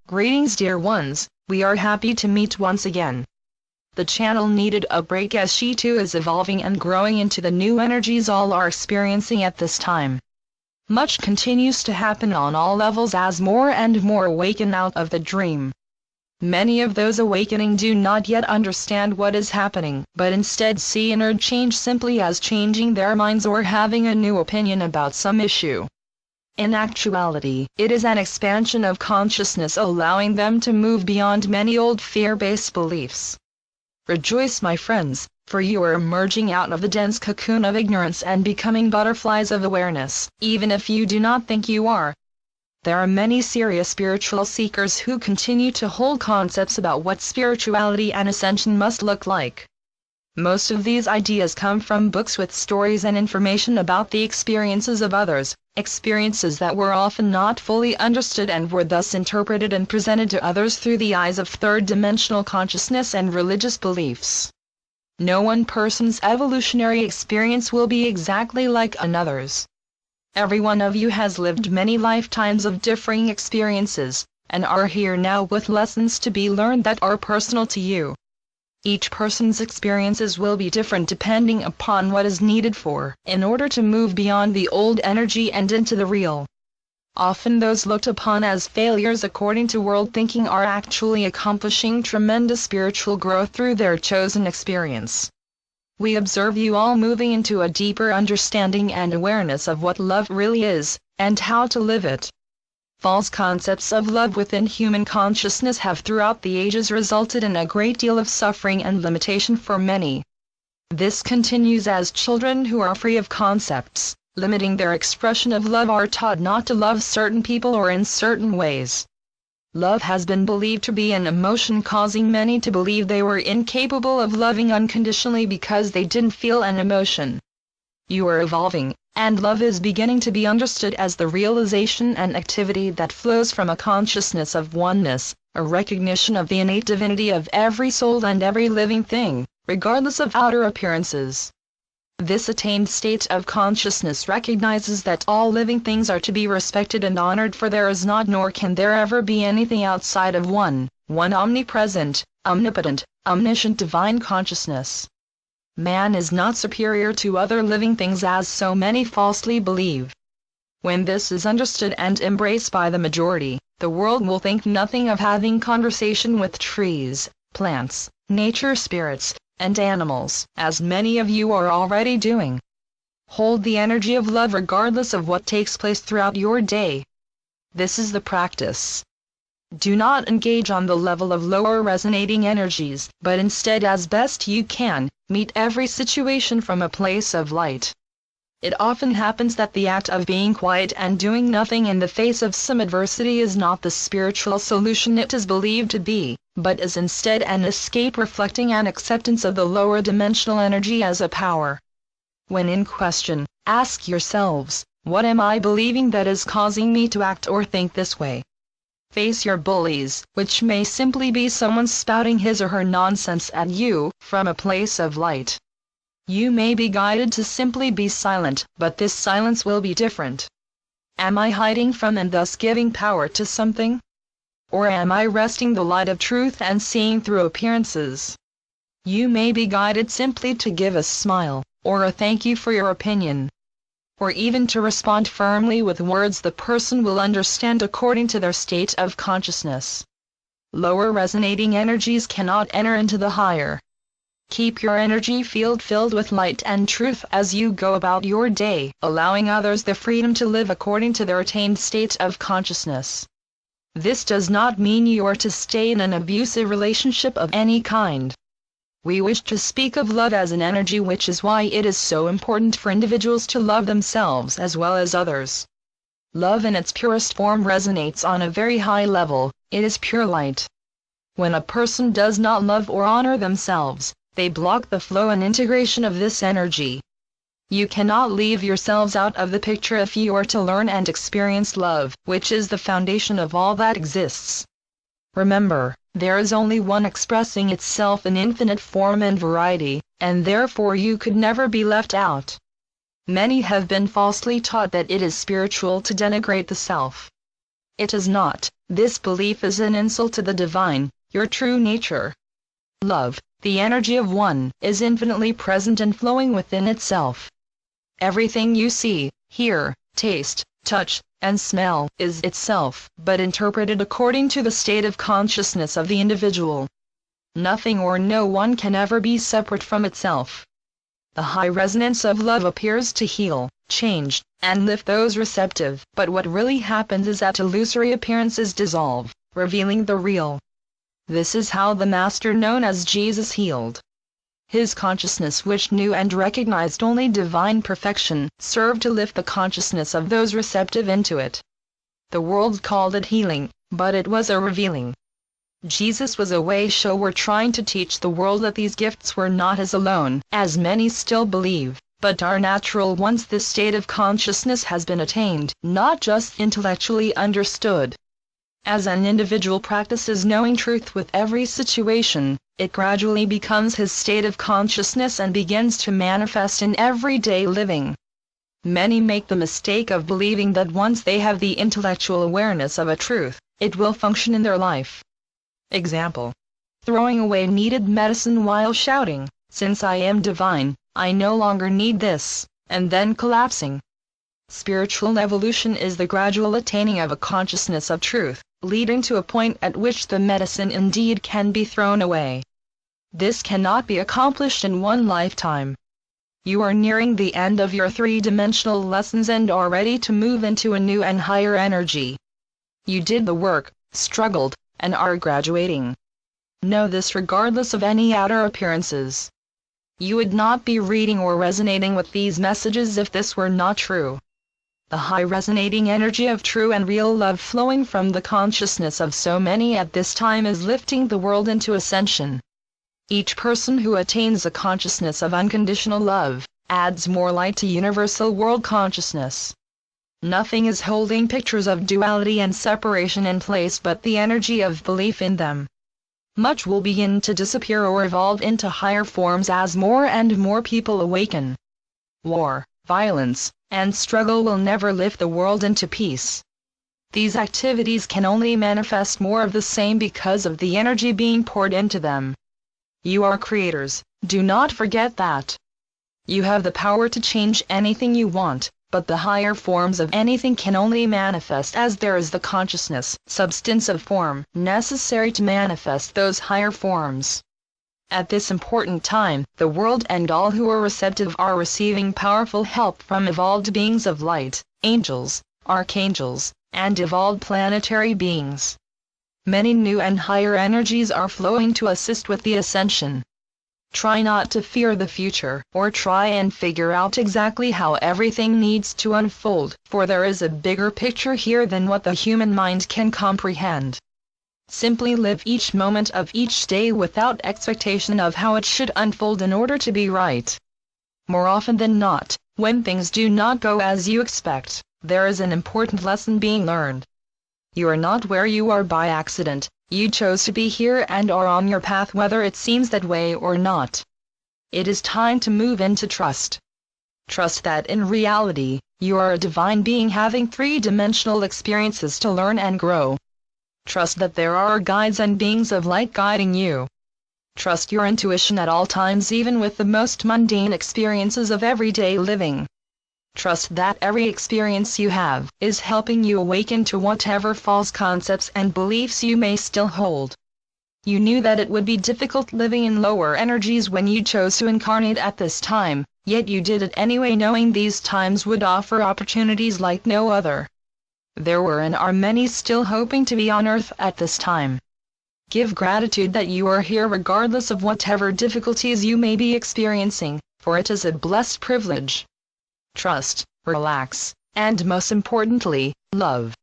Greetings dear ones, we are happy to meet once again. The channel needed a break as she too is evolving and growing into the new energies all are experiencing at this time. Much continues to happen on all levels as more and more awaken out of the dream. Many of those awakening do not yet understand what is happening, but instead see inner change simply as changing their minds or having a new opinion about some issue. In actuality, it is an expansion of consciousness allowing them to move beyond many old fear-based beliefs. Rejoice my friends, for you are emerging out of the dense cocoon of ignorance and becoming butterflies of awareness, even if you do not think you are. There are many serious spiritual seekers who continue to hold concepts about what spirituality and ascension must look like. Most of these ideas come from books with stories and information about the experiences of others, experiences that were often not fully understood and were thus interpreted and presented to others through the eyes of third-dimensional consciousness and religious beliefs. No one person's evolutionary experience will be exactly like another's. Every one of you has lived many lifetimes of differing experiences, and are here now with lessons to be learned that are personal to you. Each person's experiences will be different depending upon what is needed in order to move beyond the old energy and into the real. Often those looked upon as failures according to world thinking are actually accomplishing tremendous spiritual growth through their chosen experience. We observe you all moving into a deeper understanding and awareness of what love really is, and how to live it. False concepts of love within human consciousness have throughout the ages resulted in a great deal of suffering and limitation for many. This continues as children who are free of concepts, limiting their expression of love, are taught not to love certain people or in certain ways. Love has been believed to be an emotion, causing many to believe they were incapable of loving unconditionally because they didn't feel an emotion. You are evolving, and love is beginning to be understood as the realization and activity that flows from a consciousness of oneness, a recognition of the innate divinity of every soul and every living thing, regardless of outer appearances. This attained state of consciousness recognizes that all living things are to be respected and honored, for there is not nor can there ever be anything outside of one omnipresent, omnipotent, omniscient divine consciousness. Man is not superior to other living things as so many falsely believe. When this is understood and embraced by the majority, the world will think nothing of having conversation with trees, plants, nature spirits, and animals, as many of you are already doing. Hold the energy of love regardless of what takes place throughout your day. This is the practice. Do not engage on the level of lower resonating energies, but instead, as best you can, meet every situation from a place of light. It often happens that the act of being quiet and doing nothing in the face of some adversity is not the spiritual solution it is believed to be, but is instead an escape reflecting an acceptance of the lower dimensional energy as a power. When in question, ask yourselves, what am I believing that is causing me to act or think this way? Face your bullies, which may simply be someone spouting his or her nonsense at you, from a place of light. You may be guided to simply be silent, but this silence will be different. Am I hiding from and thus giving power to something? Or am I resting the light of truth and seeing through appearances? You may be guided simply to give a smile, or a thank you for your opinion, or even to respond firmly with words the person will understand according to their state of consciousness. Lower resonating energies cannot enter into the higher. Keep your energy field filled with light and truth as you go about your day, allowing others the freedom to live according to their attained state of consciousness. This does not mean you are to stay in an abusive relationship of any kind. We wish to speak of love as an energy, which is why it is so important for individuals to love themselves as well as others. Love in its purest form resonates on a very high level. It is pure light. When a person does not love or honor themselves, they block the flow and integration of this energy. You cannot leave yourselves out of the picture if you are to learn and experience love, which is the foundation of all that exists. Remember, there is only one expressing itself in infinite form and variety, and therefore you could never be left out. Many have been falsely taught that it is spiritual to denigrate the self. It is not. This belief is an insult to the divine, your true nature. Love, the energy of one, is infinitely present and flowing within itself. Everything you see, hear, taste, touch, and smell is itself, but interpreted according to the state of consciousness of the individual. Nothing or no one can ever be separate from itself. The high resonance of love appears to heal, change, and lift those receptive, but what really happens is that illusory appearances dissolve, revealing the real. This is how the Master known as Jesus healed. His consciousness, which knew and recognized only divine perfection, served to lift the consciousness of those receptive into it. The world called it healing, but it was a revealing. Jesus was a way shower trying to teach the world that these gifts were not his alone, as many still believe, but are natural once this state of consciousness has been attained, not just intellectually understood. As an individual practices knowing truth with every situation, it gradually becomes his state of consciousness and begins to manifest in everyday living. Many make the mistake of believing that once they have the intellectual awareness of a truth, it will function in their life. Example: throwing away needed medicine while shouting, "Since I am divine, I no longer need this," and then collapsing. Spiritual evolution is the gradual attaining of a consciousness of truth, leading to a point at which the medicine indeed can be thrown away. This cannot be accomplished in one lifetime. You are nearing the end of your three-dimensional lessons and are ready to move into a new and higher energy. You did the work, struggled, and are graduating. Know this regardless of any outer appearances. You would not be reading or resonating with these messages if this were not true. The high resonating energy of true and real love flowing from the consciousness of so many at this time is lifting the world into ascension. Each person who attains a consciousness of unconditional love, adds more light to universal world consciousness. Nothing is holding pictures of duality and separation in place but the energy of belief in them. Much will begin to disappear or evolve into higher forms as more and more people awaken. War, violence, and struggle will never lift the world into peace. These activities can only manifest more of the same because of the energy being poured into them. You are creators, do not forget that. You have the power to change anything you want, but the higher forms of anything can only manifest as there is the consciousness, substance of form, necessary to manifest those higher forms. At this important time, the world and all who are receptive are receiving powerful help from evolved beings of light, angels, archangels, and evolved planetary beings. Many new and higher energies are flowing to assist with the ascension. Try not to fear the future, or try and figure out exactly how everything needs to unfold, for there is a bigger picture here than what the human mind can comprehend. Simply live each moment of each day without expectation of how it should unfold in order to be right. More often than not, when things do not go as you expect, there is an important lesson being learned. You are not where you are by accident. You chose to be here and are on your path whether it seems that way or not. It is time to move into trust. Trust that in reality, you are a divine being having three-dimensional experiences to learn and grow. Trust that there are guides and beings of light guiding you. Trust your intuition at all times even with the most mundane experiences of everyday living. Trust that every experience you have is helping you awaken to whatever false concepts and beliefs you may still hold. You knew that it would be difficult living in lower energies when you chose to incarnate at this time, yet you did it anyway knowing these times would offer opportunities like no other. There were and are many still hoping to be on Earth at this time. Give gratitude that you are here regardless of whatever difficulties you may be experiencing, for it is a blessed privilege. Trust, relax, and most importantly, love.